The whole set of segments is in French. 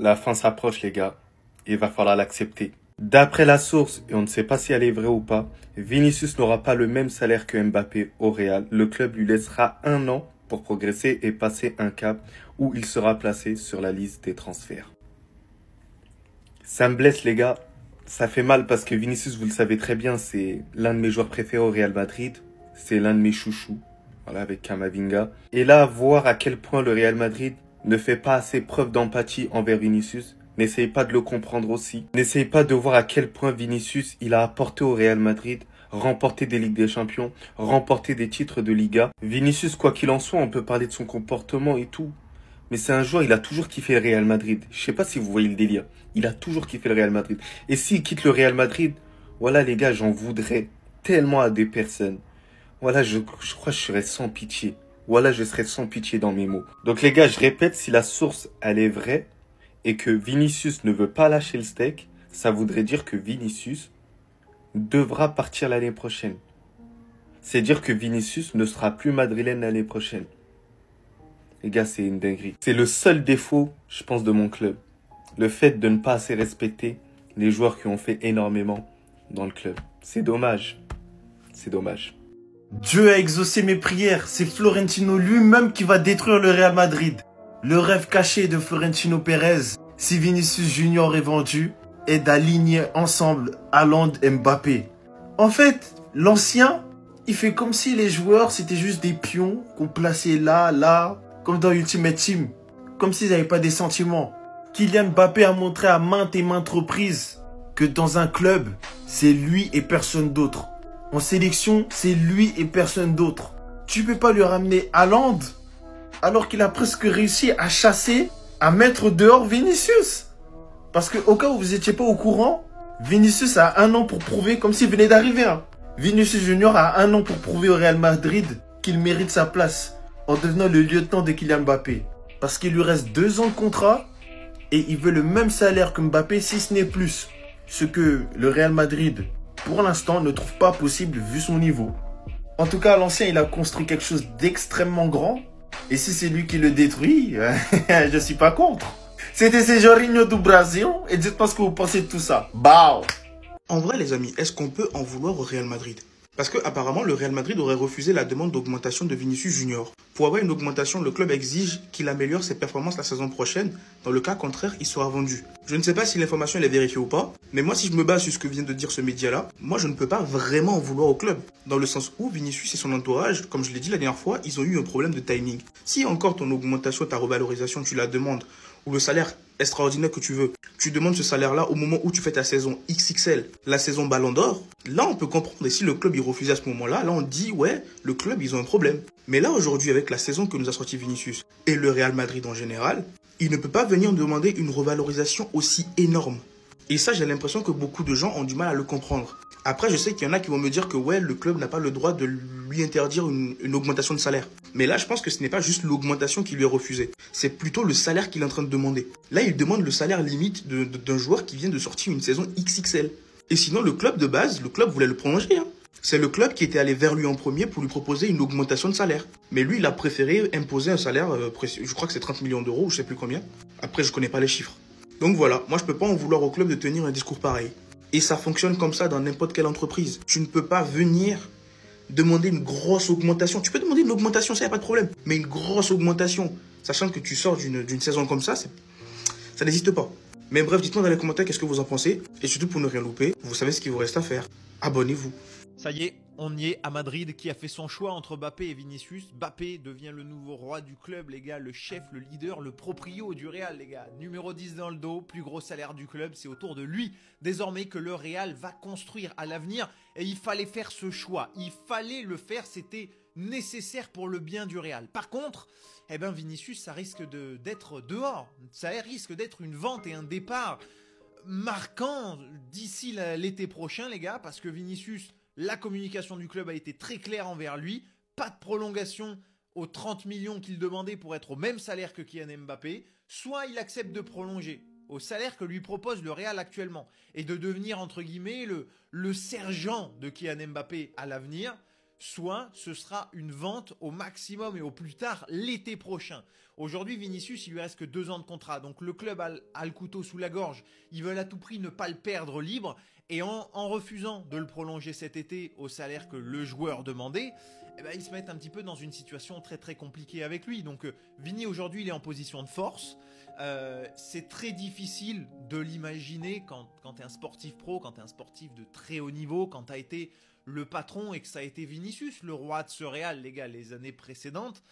La fin s'approche, les gars. Il va falloir l'accepter. D'après la source, et on ne sait pas si elle est vraie ou pas, Vinicius n'aura pas le même salaire que Mbappé au Real. Le club lui laissera 1 an pour progresser et passer un cap où il sera placé sur la liste des transferts. Ça me blesse, les gars. Ça fait mal parce que Vinicius, vous le savez très bien, c'est l'un de mes joueurs préférés au Real Madrid. C'est l'un de mes chouchous. Voilà, avec Camavinga. Et là, voir à quel point le Real Madrid ne fait pas assez preuve d'empathie envers Vinicius. N'essayez pas de le comprendre aussi. N'essayez pas de voir à quel point Vinicius, il a apporté au Real Madrid, remporté des Ligues des Champions, remporté des titres de Liga. Vinicius, quoi qu'il en soit, on peut parler de son comportement et tout. Mais c'est un joueur, il a toujours kiffé le Real Madrid. Je sais pas si vous voyez le délire. Il a toujours kiffé le Real Madrid. Et s'il quitte le Real Madrid, voilà les gars, j'en voudrais tellement à des personnes. Voilà, je crois que je serais sans pitié. Voilà, je serais sans pitié dans mes mots. Donc les gars, je répète, si la source, elle est vraie, et que Vinicius ne veut pas lâcher le steak, ça voudrait dire que Vinicius devra partir l'année prochaine. C'est dire que Vinicius ne sera plus madrilène l'année prochaine. Les gars, c'est une dinguerie. C'est le seul défaut, je pense, de mon club. Le fait de ne pas assez respecter les joueurs qui ont fait énormément dans le club. C'est dommage. C'est dommage. Dieu a exaucé mes prières. C'est Florentino lui-même qui va détruire le Real Madrid. Le rêve caché de Florentino Pérez, si Vinicius Junior est vendu, est d'aligner ensemble Haaland et Mbappé. En fait, l'ancien, il fait comme si les joueurs, c'était juste des pions qu'on plaçait là, comme dans Ultimate Team. Comme s'ils n'avaient pas des sentiments. Kylian Mbappé a montré à maintes et maintes reprises que dans un club, c'est lui et personne d'autre. En sélection, c'est lui et personne d'autre. Tu peux pas lui ramener Haaland alors qu'il a presque réussi à chasser, à mettre dehors Vinicius. Parce que au cas où vous n'étiez pas au courant, Vinicius a 1 an pour prouver, comme s'il venait d'arriver. Vinicius Junior a 1 an pour prouver au Real Madrid qu'il mérite sa place en devenant le lieutenant de Kylian Mbappé. Parce qu'il lui reste 2 ans de contrat et il veut le même salaire que Mbappé, si ce n'est plus. Ce que le Real Madrid, pour l'instant, ne trouve pas possible vu son niveau. En tout cas, l'ancien, il a construit quelque chose d'extrêmement grand. Et si c'est lui qui le détruit, je suis pas contre. C'était Jorginho du Brasil. Et dites-moi ce que vous pensez de tout ça. Bao. En vrai, les amis, est-ce qu'on peut en vouloir au Real Madrid? Parce que apparemment, le Real Madrid aurait refusé la demande d'augmentation de Vinicius Junior. Pour avoir une augmentation, le club exige qu'il améliore ses performances la saison prochaine. Dans le cas contraire, il sera vendu. Je ne sais pas si l'information est vérifiée ou pas, mais moi, si je me base sur ce que vient de dire ce média-là, moi, je ne peux pas vraiment en vouloir au club. Dans le sens où Vinicius et son entourage, comme je l'ai dit la dernière fois, ils ont eu un problème de timing. Si encore ton augmentation, ta revalorisation, tu la demandes, ou le salaire extraordinaire que tu veux, tu demandes ce salaire-là au moment où tu fais ta saison XXL, la saison Ballon d'Or, là on peut comprendre. Et si le club il refuse à ce moment-là, là on dit ouais, le club ils ont un problème. Mais là aujourd'hui avec la saison que nous a sorti Vinicius et le Real Madrid en général, il ne peut pas venir demander une revalorisation aussi énorme. Et ça j'ai l'impression que beaucoup de gens ont du mal à le comprendre. Après, je sais qu'il y en a qui vont me dire que ouais, le club n'a pas le droit de lui interdire une augmentation de salaire. Mais là, je pense que ce n'est pas juste l'augmentation qui lui est refusée. C'est plutôt le salaire qu'il est en train de demander. Là, il demande le salaire limite d'un joueur qui vient de sortir une saison XXL. Et sinon, le club de base, le club voulait le prolonger. C'est le club qui était allé vers lui en premier pour lui proposer une augmentation de salaire. Mais lui, il a préféré imposer un salaire, je crois que c'est 30 millions d'euros, ou je sais plus combien. Après, je connais pas les chiffres. Donc voilà, moi je peux pas en vouloir au club de tenir un discours pareil. Et ça fonctionne comme ça dans n'importe quelle entreprise. Tu ne peux pas venir demander une grosse augmentation. Tu peux demander une augmentation, ça, il n'y a pas de problème. Mais une grosse augmentation, sachant que tu sors d'une saison comme ça n'existe pas. Mais bref, dites-moi dans les commentaires qu'est-ce que vous en pensez. Et surtout, pour ne rien louper, vous savez ce qu'il vous reste à faire. Abonnez-vous. Ça y est, on y est à Madrid qui a fait son choix entre Mbappé et Vinicius. Mbappé devient le nouveau roi du club, les gars, le chef, le leader, le proprio du Real, les gars. Numéro 10 dans le dos, plus gros salaire du club, c'est autour de lui désormais que le Real va construire à l'avenir. Et il fallait faire ce choix, il fallait le faire, c'était nécessaire pour le bien du Real. Par contre, eh ben Vinicius, ça risque d'être dehors, ça risque d'être une vente et un départ marquant d'ici l'été prochain, les gars, parce que Vinicius, la communication du club a été très claire envers lui. Pas de prolongation aux 30 millions qu'il demandait pour être au même salaire que Kylian Mbappé. Soit il accepte de prolonger au salaire que lui propose le Real actuellement et de devenir entre guillemets le sergent de Kylian Mbappé à l'avenir. soit ce sera une vente au maximum et au plus tard l'été prochain. Aujourd'hui, Vinicius, il lui reste que 2 ans de contrat. Donc le club a le couteau sous la gorge. Ils veulent à tout prix ne pas le perdre libre. Et en refusant de le prolonger cet été au salaire que le joueur demandait, eh ben, ils se mettent un petit peu dans une situation très très compliquée avec lui. Donc Vini aujourd'hui il est en position de force. C'est très difficile de l'imaginer quand tu es un sportif pro, quand tu es un sportif de très haut niveau, quand tu as été le patron et que ça a été Vinicius, le roi de ce Real, les gars, les années précédentes.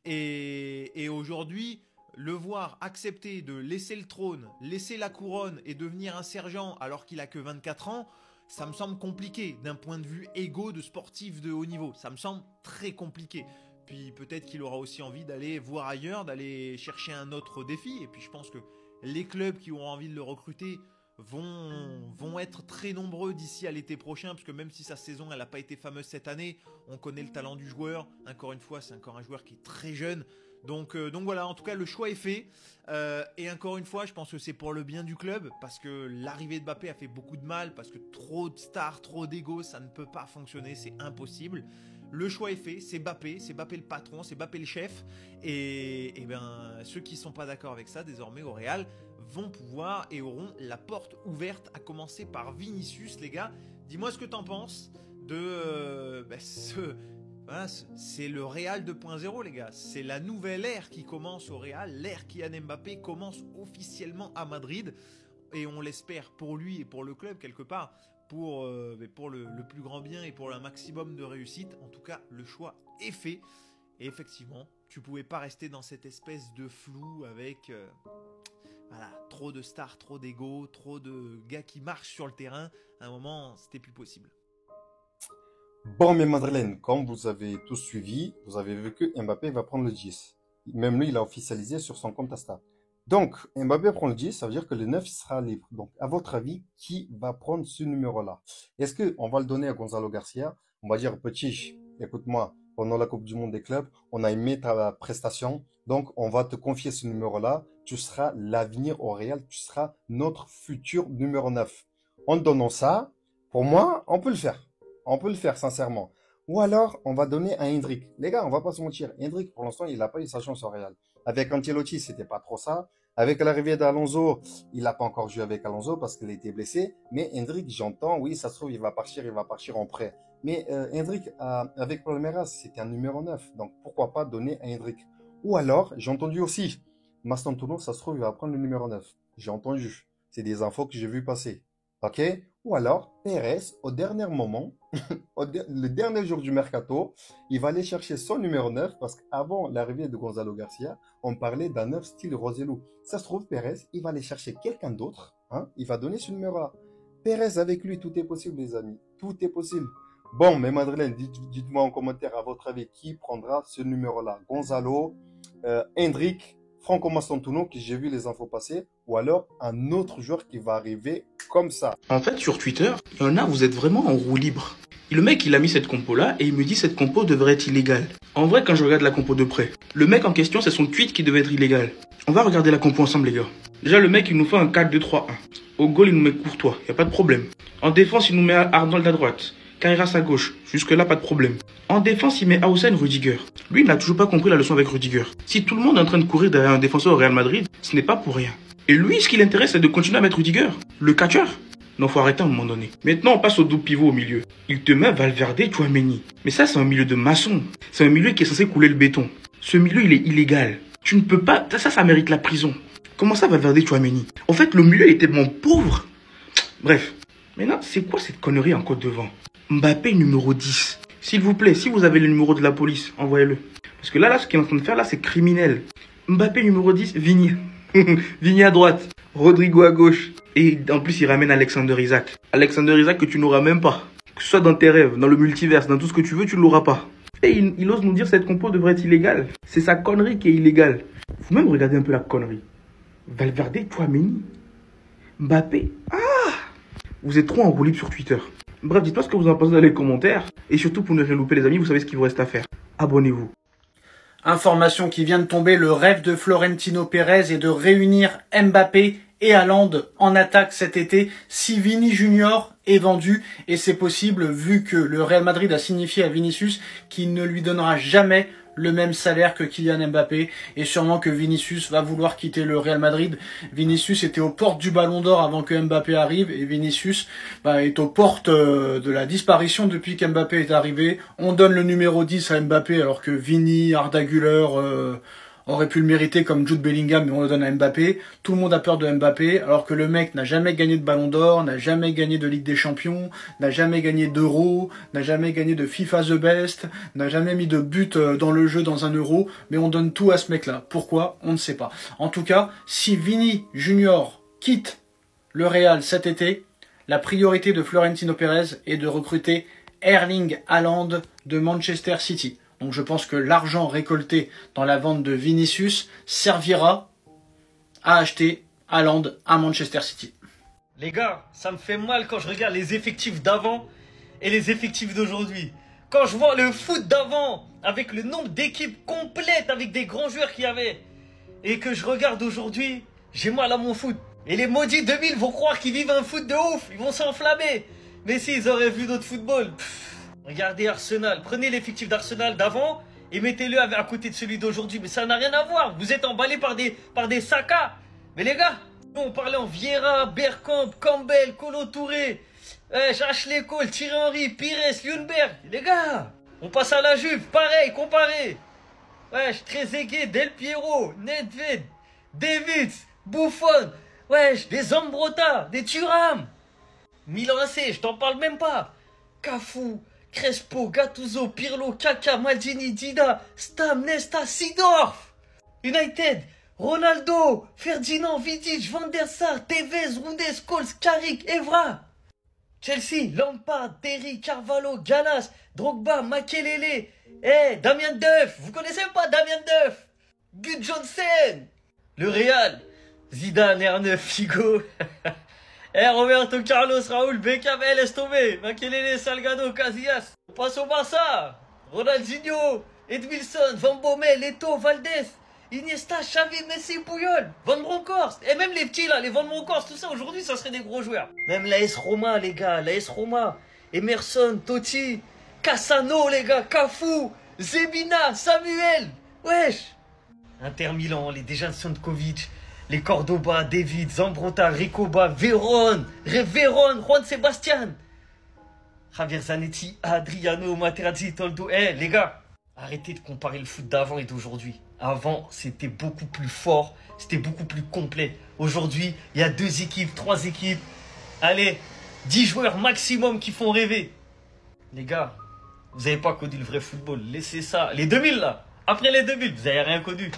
Et aujourd'hui, le voir accepter de laisser le trône, laisser la couronne et devenir un sergent alors qu'il a que 24 ans, ça me semble compliqué d'un point de vue égo de sportif de haut niveau. Ça me semble très compliqué. Puis peut-être qu'il aura aussi envie d'aller voir ailleurs, d'aller chercher un autre défi. Et puis je pense que les clubs qui auront envie de le recruter vont être très nombreux d'ici à l'été prochain, parce que même si sa saison elle n'a pas été fameuse cette année, on connaît le talent du joueur. Encore une fois, c'est encore un joueur qui est très jeune. Donc voilà, en tout cas le choix est fait. Et encore une fois, je pense que c'est pour le bien du club, parce que l'arrivée de Mbappé a fait beaucoup de mal, parce que trop de stars, trop d'ego, ça ne peut pas fonctionner, c'est impossible. Le choix est fait, c'est Mbappé le patron, c'est Mbappé le chef. Et ben ceux qui ne sont pas d'accord avec ça, désormais au Real, vont pouvoir et auront la porte ouverte, à commencer par Vinicius, les gars. Dis-moi ce que t'en penses de voilà, c'est le Real 2.0, les gars. C'est la nouvelle ère qui commence au Real. L'ère Kylian Mbappé commence officiellement à Madrid. Et on l'espère pour lui et pour le club, quelque part, pour le plus grand bien et pour un maximum de réussite. En tout cas, le choix est fait. Et effectivement, tu pouvais pas rester dans cette espèce de flou avec voilà, trop de stars, trop d'ego, trop de gars qui marchent sur le terrain. À un moment, c'était plus possible. Bon, mes Madeleines, comme vous avez tous suivi, vous avez vu que Mbappé va prendre le 10. Même lui, il a officialisé sur son compte Insta. Donc, Mbappé prend le 10, ça veut dire que le 9 sera libre. Donc, à votre avis, qui va prendre ce numéro-là? Est-ce qu'on va le donner à Gonzalo Garcia? On va dire, petit, écoute-moi, pendant la Coupe du Monde des clubs, on a aimé ta prestation, donc on va te confier ce numéro-là. Tu seras l'avenir au Real, tu seras notre futur numéro 9. En donnant ça, pour moi, on peut le faire. On peut le faire, sincèrement. Ou alors, on va donner à Hendrick. Les gars, on va pas se mentir. Hendrick, pour l'instant, il n'a pas eu sa chance au Real. Avec Ancelotti, c'était pas trop ça. Avec l'arrivée d'Alonso, il n'a pas encore joué avec Alonso parce qu'il était blessé. Mais Hendrick, j'entends, oui, ça se trouve, il va partir en prêt. Mais Hendrick, avec Palmeiras, c'était un numéro 9. Donc, pourquoi pas donner à Hendrick? Ou alors, j'ai entendu aussi, Mastantuono, ça se trouve, il va prendre le numéro 9. J'ai entendu. C'est des infos que j'ai vu passer. OK? Ou alors, Pérez, au dernier moment, le dernier jour du mercato, il va aller chercher son numéro 9 parce qu'avant l'arrivée de Gonzalo Garcia, on parlait d'un 9 style Roselu. Ça se trouve, Pérez, il va aller chercher quelqu'un d'autre. Hein, il va donner ce numéro-là. Pérez avec lui, tout est possible, les amis. Tout est possible. Bon, mais Madeleine, dites-moi en commentaire, à votre avis, qui prendra ce numéro-là? Gonzalo, Hendrick, Franco Mastantuono, qui j'ai vu les infos passer, ou alors un autre joueur qui va arriver comme ça. En fait, sur Twitter, il y en a, vous êtes vraiment en roue libre. Et le mec, il a mis cette compo-là et il me dit cette compo devrait être illégale. En vrai, quand je regarde la compo de près, le mec en question, c'est son tweet qui devait être illégal. On va regarder la compo ensemble, les gars. Déjà, le mec, il nous fait un 4-2-3-1. Au goal, il nous met Courtois, il n'y a pas de problème. En défense, il nous met Arnold à droite. Kairas à gauche, jusque-là, pas de problème. En défense, il met Hausen Rudiger. Lui, il n'a toujours pas compris la leçon avec Rudiger. Si tout le monde est en train de courir derrière un défenseur au Real Madrid, ce n'est pas pour rien. Et lui, ce qui l'intéresse, c'est de continuer à mettre Rudiger. Le catcheur. Non, faut arrêter à un moment donné. Maintenant, on passe au double pivot au milieu. Il te met Valverde, Tchouaméni. Mais ça, c'est un milieu de maçon. C'est un milieu qui est censé couler le béton. Ce milieu, il est illégal. Tu ne peux pas... Ça mérite la prison. Comment ça, Valverde, Tchouaméni? En fait, le milieu est tellement pauvre. Bref. Maintenant, c'est quoi cette connerie encore devant? Mbappé numéro 10. S'il vous plaît, si vous avez le numéro de la police, envoyez-le. Parce que là, ce qu'il est en train de faire, là, c'est criminel. Mbappé numéro 10, Vini. Vini à droite. Rodrigo à gauche. Et en plus, il ramène Alexander Isak. Alexander Isak que tu n'auras même pas. Que ce soit dans tes rêves, dans le multiverse, dans tout ce que tu veux, tu ne l'auras pas. Et il ose nous dire que cette compo devrait être illégale. C'est sa connerie qui est illégale. Faut même regarder un peu la connerie. Valverde, Tchouaméni. Mbappé. Ah! Vous êtes trop en roue libre sur Twitter. Bref, dites-moi ce que vous en pensez dans les commentaires. Et surtout, pour ne rien louper les amis, vous savez ce qu'il vous reste à faire. Abonnez-vous. Information qui vient de tomber, le rêve de Florentino Pérez est de réunir Mbappé et Haaland en attaque cet été si Vini Junior est vendu, et c'est possible vu que le Real Madrid a signifié à Vinicius qu'il ne lui donnera jamais le même salaire que Kylian Mbappé, et sûrement que Vinicius va vouloir quitter le Real Madrid. Vinicius était aux portes du Ballon d'Or avant que Mbappé arrive, et Vinicius est aux portes de la disparition depuis qu'Mbappé est arrivé. On donne le numéro 10 à Mbappé alors que Vini, Arda Güler aurait pu le mériter comme Jude Bellingham, mais on le donne à Mbappé. Tout le monde a peur de Mbappé, alors que le mec n'a jamais gagné de Ballon d'Or, n'a jamais gagné de Ligue des Champions, n'a jamais gagné d'Euro, n'a jamais gagné de FIFA The Best, n'a jamais mis de but dans le jeu dans un Euro, mais on donne tout à ce mec-là. Pourquoi? On ne sait pas. En tout cas, si Vini Junior quitte le Real cet été, la priorité de Florentino Pérez est de recruter Erling Haaland de Manchester City. Donc je pense que l'argent récolté dans la vente de Vinicius servira à acheter Haaland à Manchester City. Les gars, ça me fait mal quand je regarde les effectifs d'avant et les effectifs d'aujourd'hui. Quand je vois le foot d'avant, avec le nombre d'équipes complètes, avec des grands joueurs qu'il y avait, et que je regarde aujourd'hui, j'ai mal à mon foot. Et les maudits 2000 vont croire qu'ils vivent un foot de ouf, ils vont s'enflammer. Mais s'ils auraient vu d'autres football... Regardez Arsenal, prenez l'effectif d'Arsenal d'avant et mettez-le à côté de celui d'aujourd'hui. Mais ça n'a rien à voir, vous êtes emballés par des Saka. Mais les gars, on parlait en Vieira, Bergkamp, Campbell, Kolo Touré, Ashley Cole, Thierry Henry, Pires, Ljungberg. Les gars, on passe à la Juve, pareil, comparé. Wesh, Trezeguet, Del Piero, Nedved, Davids, Buffon. Wesh, des Zambrotta, des Thuram. Milan AC, je t'en parle même pas. Cafu, Crespo, Gattuso, Pirlo, Kaka, Maldini, Dida, Stam, Nesta, Seedorf. United, Ronaldo, Ferdinand, Vidic, Van der Sar, Tevez, Rounde, Scholes, Carrick, Evra. Chelsea, Lampard, Terry, Carvalho, Galas, Drogba, Makelele. Damien Duff, vous connaissez pas Damien Duff? Gut Johnson. Le Real, Zidane, R9, Figo. Roberto Carlos, Raúl, Beckham, laisse tomber. Makelele, Salgado, Casillas. On passe au Barça. Ronaldinho, Edmilson, Van Bommel, Eto'o, Valdés, Iniesta, Xavi, Messi, Puyol, Van Bronckhorst. Et même les petits là, les Van Bronckhorst, tout ça, aujourd'hui, ça serait des gros joueurs. Même l'AS Roma, les gars, l'AS Roma. Emerson, Totti, Cassano, les gars, Cafu, Zebina, Samuel. Wesh. Inter Milan, les Dejan Santkovic, les Cordoba, David, Zambrotta, Ricoba, Veron, Juan Sebastian, Javier Zanetti, Adriano, Materazzi, Toldo. Les gars, arrêtez de comparer le foot d'avant et d'aujourd'hui. Avant, c'était beaucoup plus fort, c'était beaucoup plus complet. Aujourd'hui, il y a 2 équipes, 3 équipes. Allez, 10 joueurs maximum qui font rêver. Les gars, vous n'avez pas connu le vrai football. Laissez ça. Les 2000 là, après les 2000, vous n'avez rien connu.